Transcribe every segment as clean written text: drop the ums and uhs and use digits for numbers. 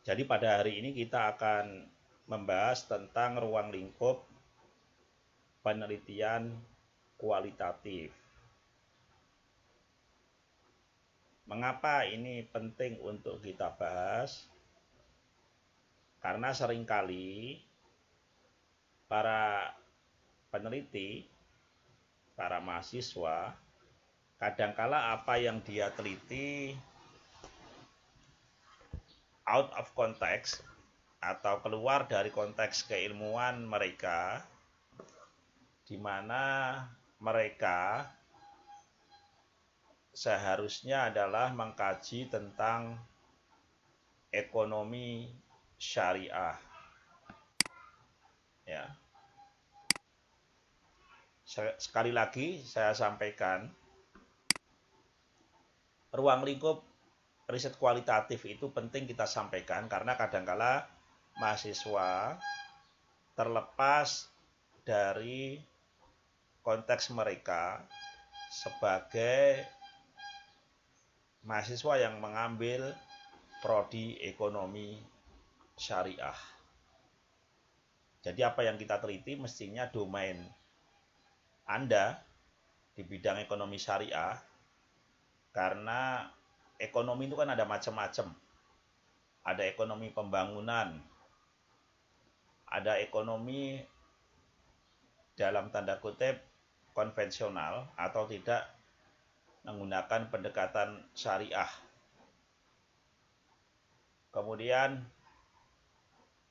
Jadi pada hari ini kita akan membahas tentang ruang lingkup penelitian kualitatif. Mengapa ini penting untuk kita bahas? Karena seringkali para peneliti, para mahasiswa, kadangkala apa yang dia teliti out of context atau keluar dari konteks keilmuan mereka, di mana mereka seharusnya adalah mengkaji tentang ekonomi syariah. Ya. Sekali lagi saya sampaikan, ruang lingkup riset kualitatif itu penting kita sampaikan karena kadangkala mahasiswa terlepas dari konteks mereka sebagai mahasiswa yang mengambil prodi ekonomi syariah. Jadi apa yang kita teliti mestinya domain Anda di bidang ekonomi syariah, karena ekonomi itu kan ada macam-macam. Ada ekonomi pembangunan, ada ekonomi dalam tanda kutip konvensional atau tidak menggunakan pendekatan syariah. Kemudian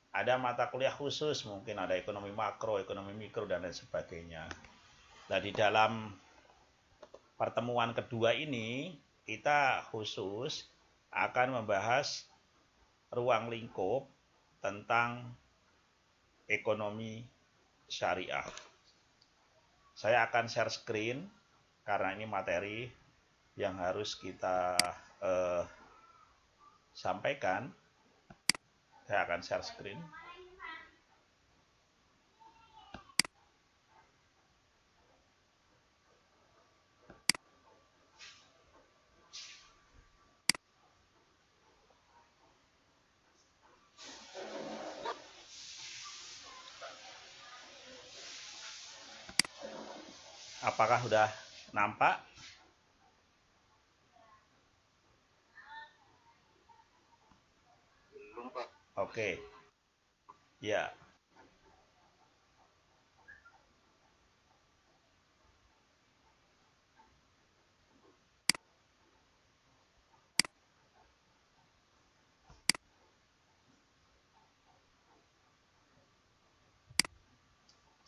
ada mata kuliah khusus, mungkin ada ekonomi makro, ekonomi mikro, dan lain sebagainya. Nah, di dalam pertemuan kedua ini, kita khusus akan membahas ruang lingkup tentang ekonomi syariah. Saya akan share screen karena ini materi yang harus kita sampaikan. Saya akan share screen. Apakah sudah nampak? Oke. Ya.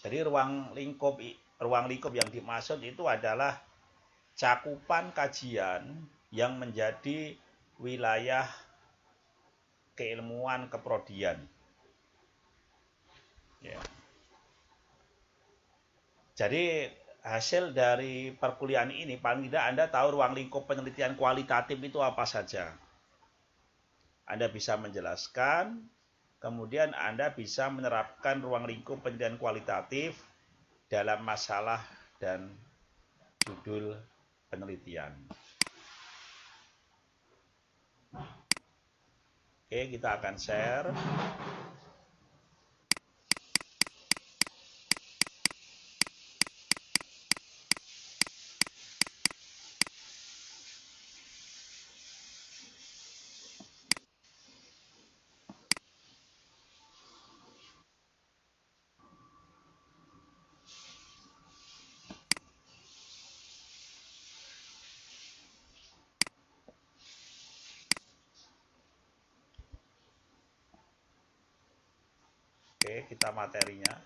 Jadi ruang lingkup yang dimaksud itu adalah cakupan kajian yang menjadi wilayah keilmuan keprodian. Ya. Jadi hasil dari perkuliahan ini paling tidak Anda tahu ruang lingkup penelitian kualitatif itu apa saja. Anda bisa menjelaskan, kemudian Anda bisa menerapkan ruang lingkup penelitian kualitatif dalam masalah dan judul penelitian. Oke, kita akan share. Oke, kita materinya.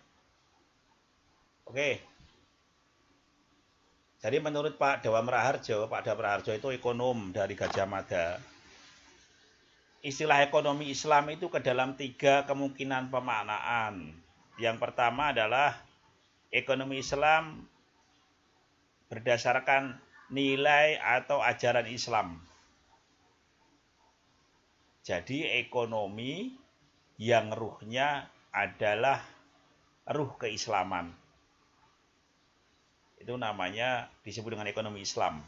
Oke. Jadi menurut Pak Dewa Raharjo, Pak Dewa Raharjo itu ekonom dari Gajah Mada. Istilah ekonomi Islam itu ke dalam 3 kemungkinan pemaknaan. Yang pertama adalah ekonomi Islam berdasarkan nilai atau ajaran Islam. Jadi ekonomi yang ruhnya adalah ruh keislaman. Itu namanya disebut dengan ekonomi Islam.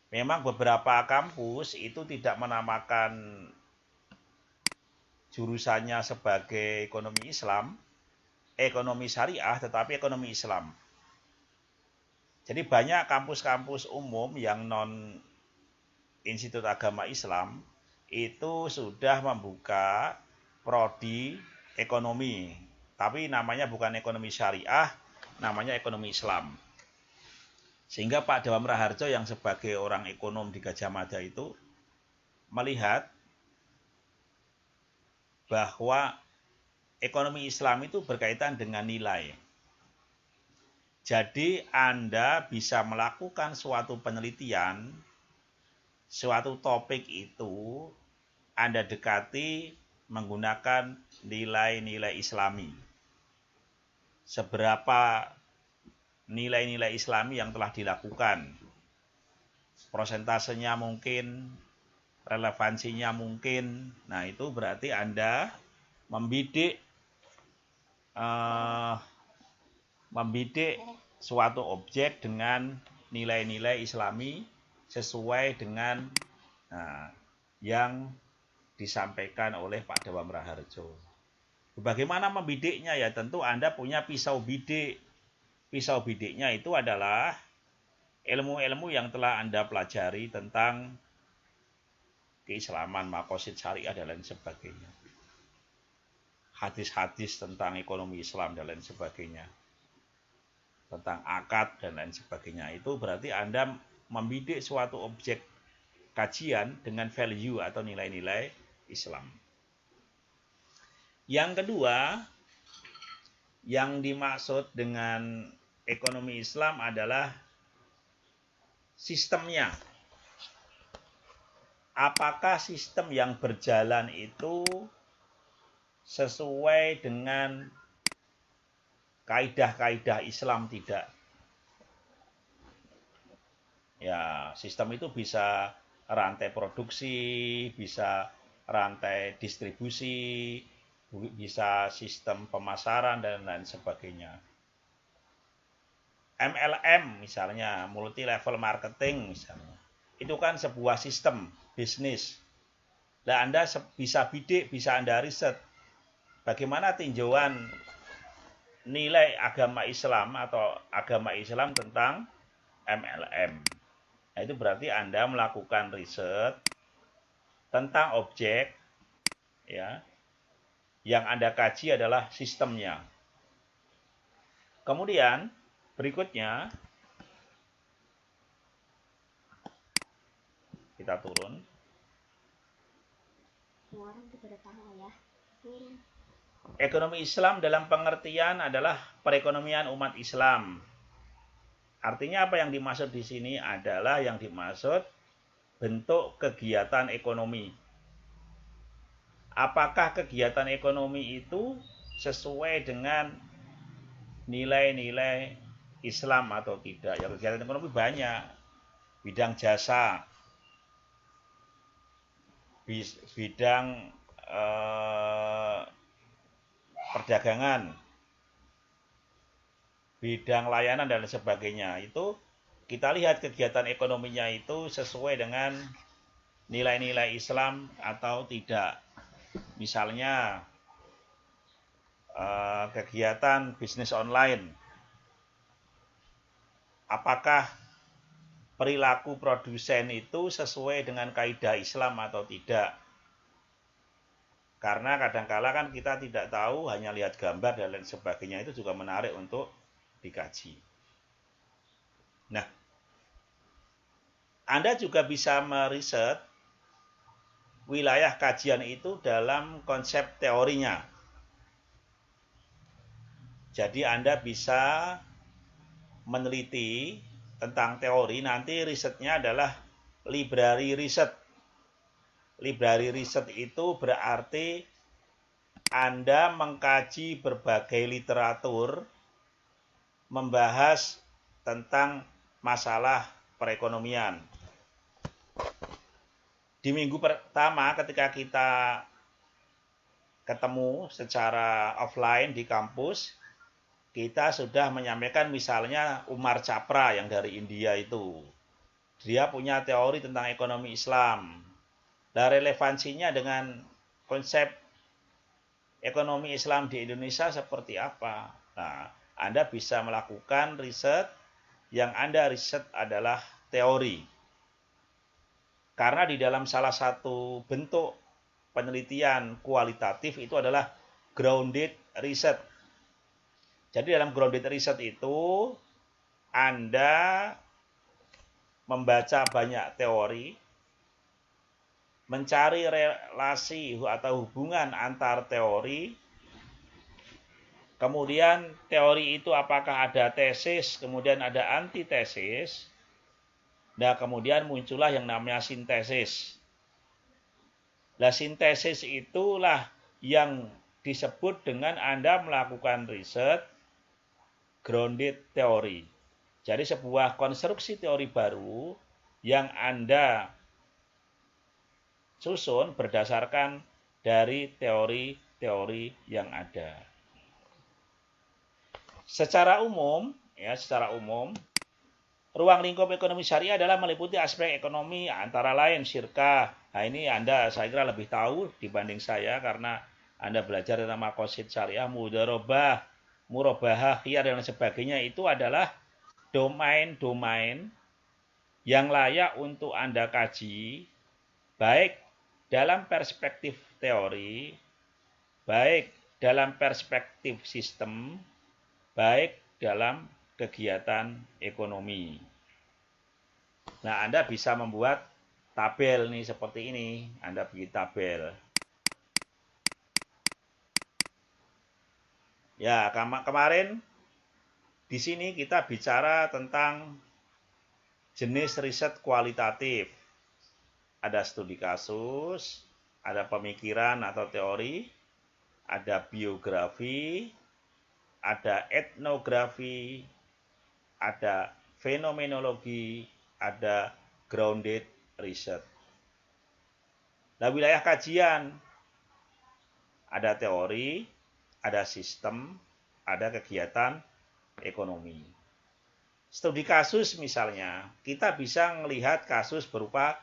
Memang beberapa kampus itu tidak menamakan jurusannya sebagai ekonomi Islam, ekonomi syariah, tetapi ekonomi Islam. Jadi banyak kampus-kampus umum yang non Institut Agama Islam itu sudah membuka prodi ekonomi, tapi namanya bukan ekonomi syariah, namanya ekonomi Islam. Sehingga Pak Dawam Raharjo yang sebagai orang ekonom di Gajah Mada itu melihat bahwa ekonomi Islam itu berkaitan dengan nilai. Jadi Anda bisa melakukan suatu penelitian, suatu topik itu Anda dekati menggunakan nilai-nilai Islami. Seberapa nilai-nilai Islami yang telah dilakukan, prosentasenya mungkin, relevansinya mungkin. Nah, itu berarti Anda membidik suatu objek dengan nilai-nilai Islami sesuai dengan yang disampaikan oleh Pak Dawam Raharjo. Bagaimana membidiknya? Ya tentu Anda punya pisau bidik. Pisau bidiknya itu adalah ilmu-ilmu yang telah Anda pelajari tentang keislaman, maqasid syariah dan lain sebagainya. Hadis-hadis tentang ekonomi Islam dan lain sebagainya. Tentang akad dan lain sebagainya. Itu berarti Anda membidik suatu objek kajian dengan value atau nilai-nilai Islam. Yang kedua, yang dimaksud dengan ekonomi Islam adalah sistemnya. Apakah sistem yang berjalan itu sesuai dengan kaidah-kaidah Islam tidak? Ya, sistem itu bisa rantai produksi, bisa rantai distribusi, bisa sistem pemasaran dan lain sebagainya. MLM misalnya, multi level marketing misalnya. Itu kan sebuah sistem bisnis. Nah, Anda bisa bidik, bisa Anda riset bagaimana tinjauan nilai agama Islam atau agama Islam tentang MLM. Nah, itu berarti Anda melakukan riset tentang objek, ya. Yang Anda kaji adalah sistemnya. Kemudian berikutnya kita turun. Ekonomi Islam dalam pengertian adalah perekonomian umat Islam. Artinya apa yang dimaksud di sini adalah yang dimaksud bentuk kegiatan ekonomi. Apakah kegiatan ekonomi itu sesuai dengan nilai-nilai Islam atau tidak? Ya, kegiatan ekonomi banyak. Bidang jasa, bidang perdagangan, bidang layanan dan sebagainya. Itu kita lihat kegiatan ekonominya itu sesuai dengan nilai-nilai Islam atau tidak. Misalnya kegiatan bisnis online, apakah perilaku produsen itu sesuai dengan kaidah Islam atau tidak? Karena kadang-kala kan kita tidak tahu, hanya lihat gambar dan lain sebagainya, itu juga menarik untuk dikaji. Nah, Anda juga bisa meriset wilayah kajian itu dalam konsep teorinya. Jadi Anda bisa meneliti tentang teori, nanti risetnya adalah library riset. Library riset itu berarti Anda mengkaji berbagai literatur membahas tentang masalah perekonomian. Di minggu pertama ketika kita ketemu secara offline di kampus, kita sudah menyampaikan misalnya Umar Chapra yang dari India itu. Dia punya teori tentang ekonomi Islam. Nah, relevansinya dengan konsep ekonomi Islam di Indonesia seperti apa. Nah, Anda bisa melakukan riset, yang Anda riset adalah teori. Karena di dalam salah satu bentuk penelitian kualitatif itu adalah grounded research. Jadi dalam grounded research itu Anda membaca banyak teori, mencari relasi atau hubungan antar teori, kemudian teori itu apakah ada tesis, kemudian ada antitesis, nah kemudian muncullah yang namanya sintesis. Nah sintesis itulah yang disebut dengan Anda melakukan riset grounded teori. Jadi sebuah konstruksi teori baru yang Anda susun berdasarkan dari teori-teori yang ada. Secara umum, ruang lingkup ekonomi syariah adalah meliputi aspek ekonomi antara lain syirkah. Nah ini Anda saya kira lebih tahu dibanding saya karena Anda belajar tentang maqasid syariah, mudharabah, murabahah, khiyar dan sebagainya itu adalah domain-domain yang layak untuk Anda kaji, baik dalam perspektif teori, baik dalam perspektif sistem, baik dalam kegiatan ekonomi. Nah, Anda bisa membuat tabel nih seperti ini. Anda bikin tabel. Ya, kemarin di sini kita bicara tentang jenis riset kualitatif. Ada studi kasus, ada pemikiran atau teori, ada biografi, ada etnografi, ada fenomenologi, ada grounded research. Nah, wilayah kajian ada teori, ada sistem, ada kegiatan ekonomi. Studi kasus misalnya, kita bisa melihat kasus berupa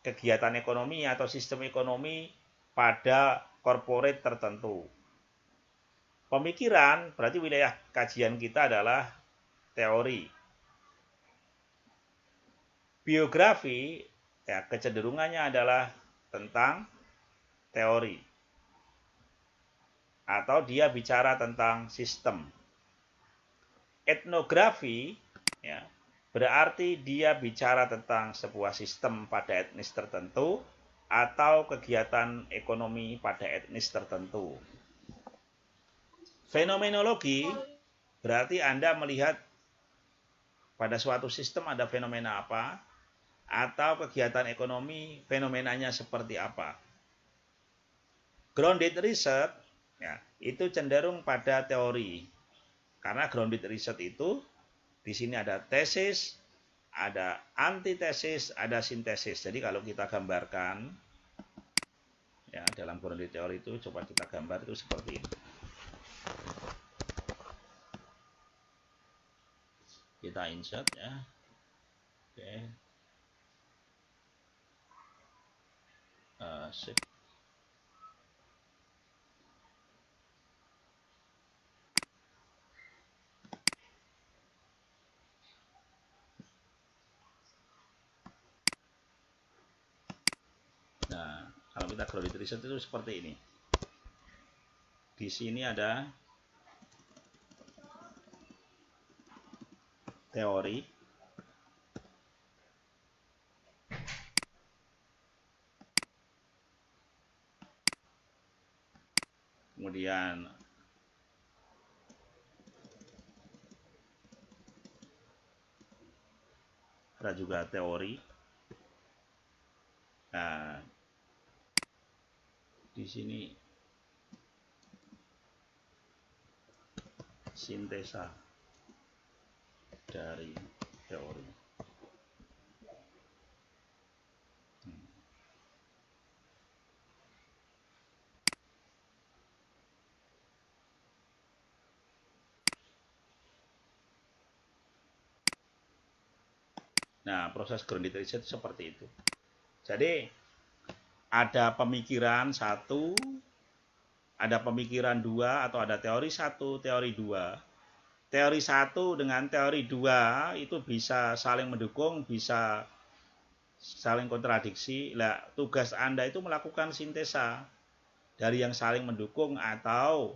kegiatan ekonomi atau sistem ekonomi pada corporate tertentu. Pemikiran berarti wilayah kajian kita adalah teori. Biografi ya kecenderungannya adalah tentang teori. Atau dia bicara tentang sistem. Etnografi ya, berarti dia bicara tentang sebuah sistem pada etnis tertentu atau kegiatan ekonomi pada etnis tertentu. Fenomenologi berarti Anda melihat pada suatu sistem ada fenomena apa atau kegiatan ekonomi fenomenanya seperti apa. Grounded research ya, itu cenderung pada teori. Karena grounded research itu di sini ada tesis, ada antitesis, ada sintesis. Jadi kalau kita gambarkan ya dalam grounded teori itu coba kita gambar itu seperti ini. Kita insert ya. Oke. Sip. Nah, kalau kita grounded research itu seperti ini. Di sini ada teori, kemudian ada juga teori. Nah, di sini sintesa dari teori. Nah, proses grounded research seperti itu. Jadi ada pemikiran satu, ada pemikiran dua atau ada teori satu, teori dua. Teori satu dengan teori dua itu bisa saling mendukung, bisa saling kontradiksi. Lah, tugas Anda itu melakukan sintesa dari yang saling mendukung atau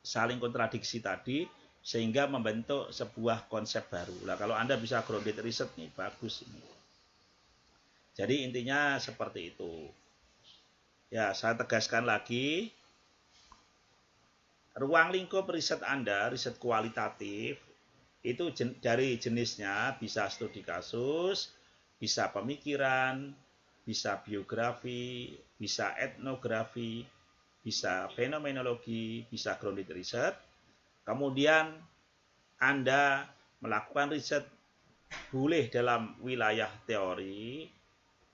saling kontradiksi tadi sehingga membentuk sebuah konsep baru. Lah, kalau Anda bisa grounded research nih bagus ini. Jadi intinya seperti itu. Ya, saya tegaskan lagi, ruang lingkup riset Anda, riset kualitatif, itu dari jenisnya bisa studi kasus, bisa pemikiran, bisa biografi, bisa etnografi, bisa fenomenologi, bisa grounded research. Kemudian Anda melakukan riset boleh dalam wilayah teori,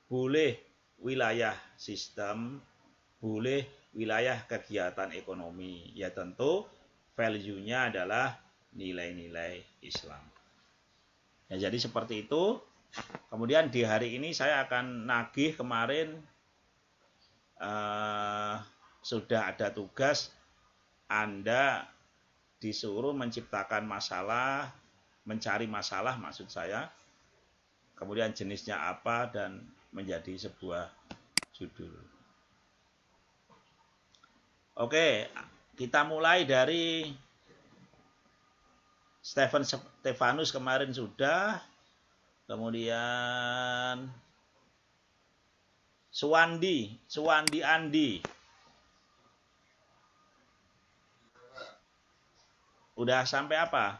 boleh wilayah sistem, boleh wilayah kegiatan ekonomi. Ya tentu value-nya adalah nilai-nilai Islam. Ya, jadi seperti itu. Kemudian di hari ini saya akan nagih kemarin sudah ada tugas Anda disuruh menciptakan masalah, mencari masalah maksud saya. Kemudian jenisnya apa dan menjadi sebuah judul. Oke, kita mulai dari Stefanus kemarin sudah. Kemudian Suwandi Andi. Udah sampai apa?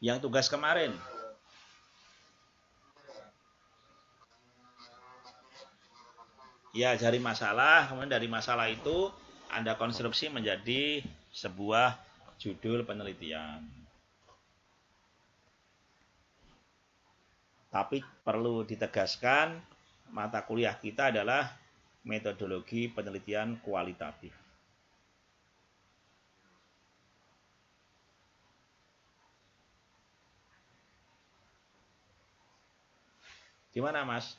Yang tugas kemarin. Ya, cari masalah, kemudian dari masalah itu Anda konstruksi menjadi sebuah judul penelitian. Tapi perlu ditegaskan, mata kuliah kita adalah metodologi penelitian kualitatif. Gimana, Mas?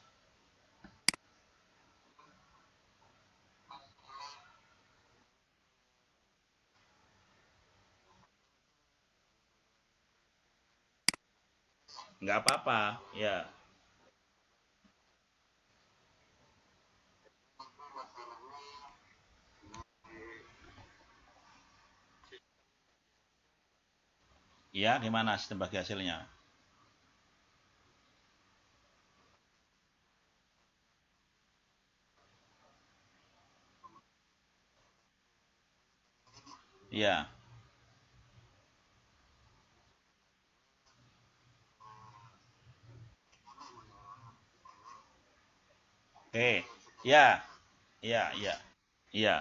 Nggak apa-apa, ya. Ya, gimana sistem bagi hasilnya? Ya. Oke. Ya. Ya, ya. Ya.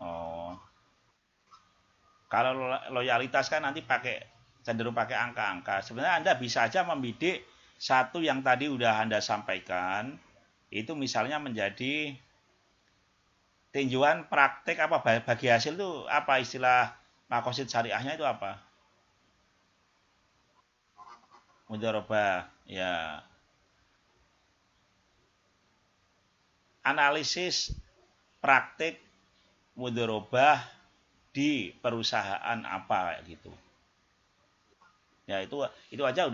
Oh. Kalau loyalitas kan nanti cenderung pakai angka-angka. Sebenarnya Anda bisa aja membidik satu yang tadi udah Anda sampaikan, itu misalnya menjadi tinjauan praktek apa bagi hasil itu apa istilah makosid syariahnya itu apa? Mudharabah. Ya. Analisis praktek mudharabah di perusahaan apa gitu. Ya, itu aja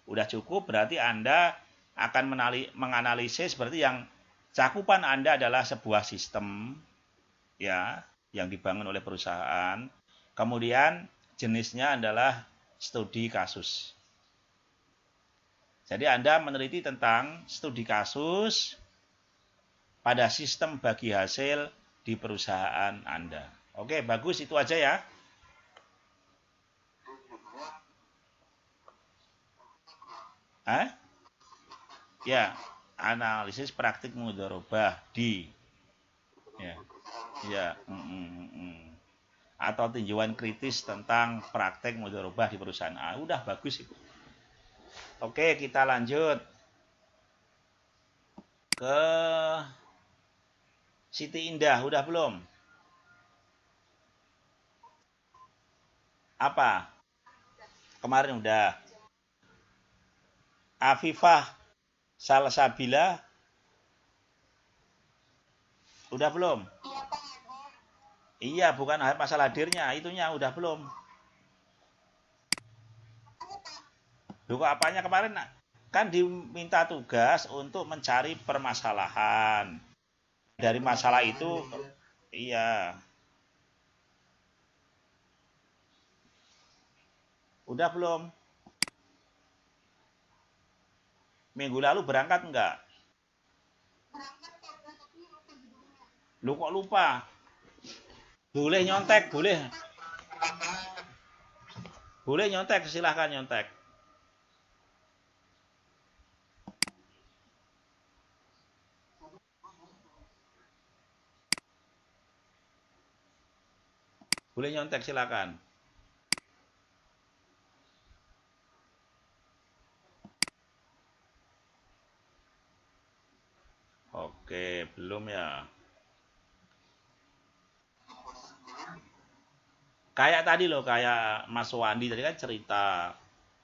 udah cukup, berarti Anda akan menganalisis berarti yang cakupan Anda adalah sebuah sistem ya yang dibangun oleh perusahaan. Kemudian jenisnya adalah studi kasus. Jadi Anda meneliti tentang studi kasus pada sistem bagi hasil di perusahaan Anda. Oke, bagus itu aja ya. Hah? Ya, analisis praktik mudharabah di ya. Ya, atau tinjauan kritis tentang praktek mudharabah di perusahaan A. Udah bagus itu. Oke, kita lanjut ke Siti Indah. Udah belum? Apa? Kemarin udah. Afifah Salsabila udah belum? Iya, bukan masalah hadirnya, itunya udah belum? Loh kok apanya kemarin kan diminta tugas untuk mencari permasalahan. Dari masalah itu iya, udah belum? Minggu lalu berangkat enggak? Lu kok lupa? Boleh nyontek, boleh. Boleh nyontek, silahkan nyontek. Boleh nyontek, silahkan. Oke, belum ya. Kayak tadi loh, kayak Mas Wandi tadi kan cerita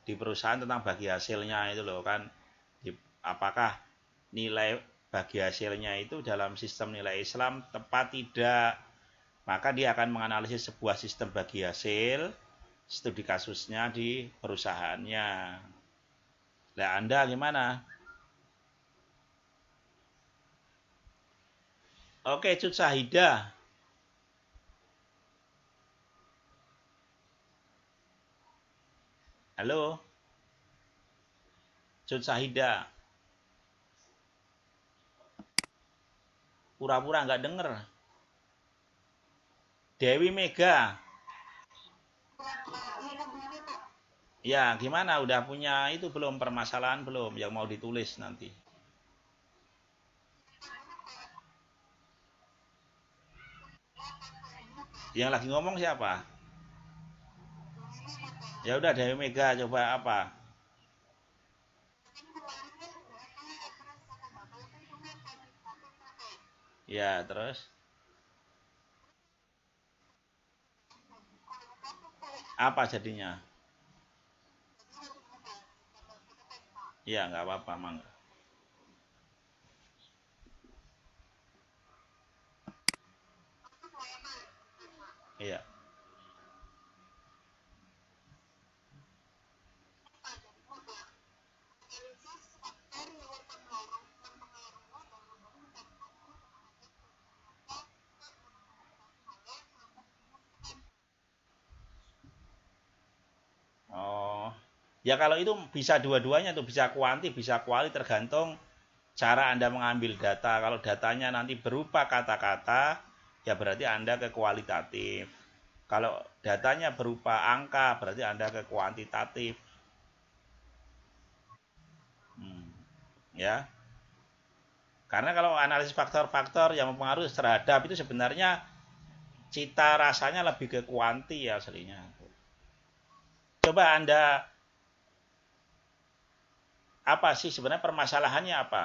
di perusahaan tentang bagi hasilnya itu loh kan. Apakah nilai bagi hasilnya itu dalam sistem nilai Islam tepat tidak? Maka dia akan menganalisis sebuah sistem bagi hasil studi kasusnya di perusahaannya. Nah, Anda gimana? Oke, Cut Sahida. Halo, Cut Sahida. Pura-pura nggak denger. Dewi Mega. Ya, gimana? Udah punya itu belum permasalahan belum yang mau ditulis nanti? Yang lagi ngomong siapa? Ya udah Dewi Mega coba apa? Ya, terus apa jadinya? Ya, nggak apa-apa, Mang. Iya. Oh. Ya kalau itu bisa dua-duanya tuh, bisa kuanti, bisa kuali tergantung cara Anda mengambil data. Kalau datanya nanti berupa kata-kata, ya berarti Anda ke kualitatif. Kalau datanya berupa angka, berarti Anda ke kuantitatif. Hmm, ya. Karena kalau analisis faktor-faktor yang mempengaruhi terhadap itu sebenarnya cita rasanya lebih ke kuanti ya aslinya. Coba Anda apa sih sebenarnya permasalahannya apa?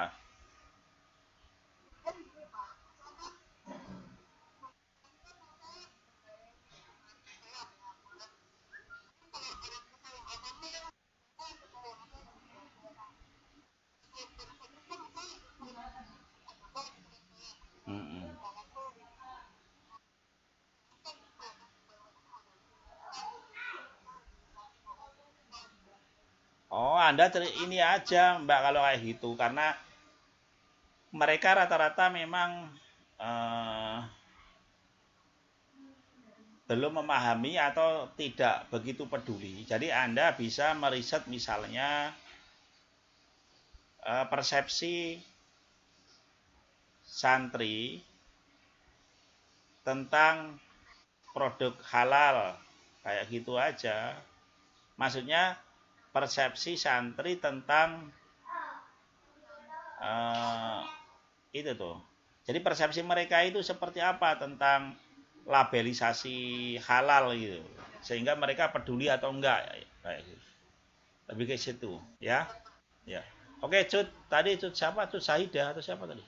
Mm-mm. Oh, Anda ini aja, Mbak, kalau kayak gitu, karena mereka rata-rata memang eh, belum memahami atau tidak begitu peduli. Jadi Anda bisa meriset misalnya persepsi santri tentang produk halal, kayak gitu aja. Maksudnya persepsi santri tentang eh, itu tuh. Jadi persepsi mereka itu seperti apa tentang labelisasi halal gitu. Sehingga mereka peduli atau enggak kayak gitu. Lebih ke situ, ya. Ya. Oke, Cut. Tadi Cut siapa? Cut Sahida atau siapa tadi?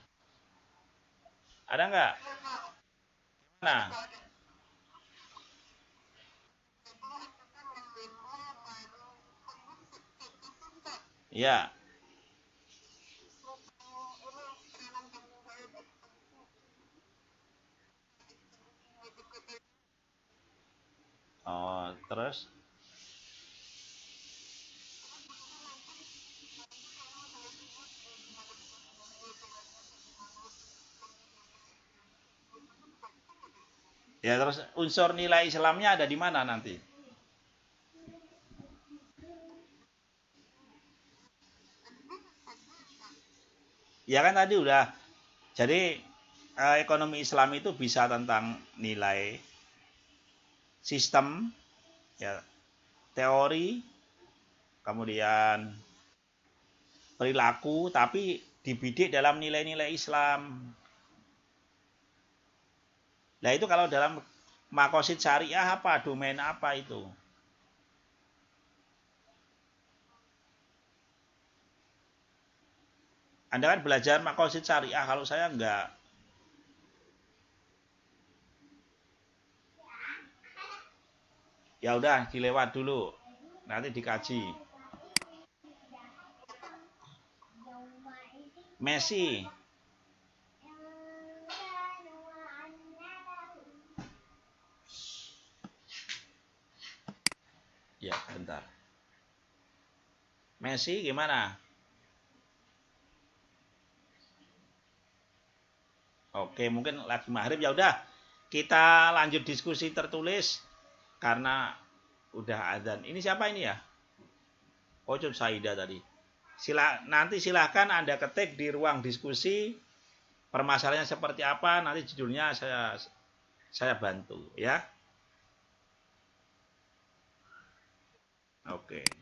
Ada enggak? Nah, Ya. Oh, terus ya terus unsur nilai Islamnya ada di mana nanti? Ya kan tadi udah. Jadi ekonomi Islam itu bisa tentang nilai, sistem, ya, teori, kemudian perilaku, tapi dibidik dalam nilai-nilai Islam. Nah itu kalau dalam makosid syariah apa, domain apa itu? Anda kan belajar makosid syariah, kalau saya enggak. Ya udah dilewat dulu, nanti dikaji. Messi, ya bentar. Messi gimana? Oke, mungkin lagi maghrib, ya udah. Kita lanjut diskusi tertulis karena udah adzan. Ini siapa ini ya? Oh, Cun Saida tadi. Nanti silahkan Anda ketik di ruang diskusi permasalahannya seperti apa, nanti judulnya saya bantu ya. Oke.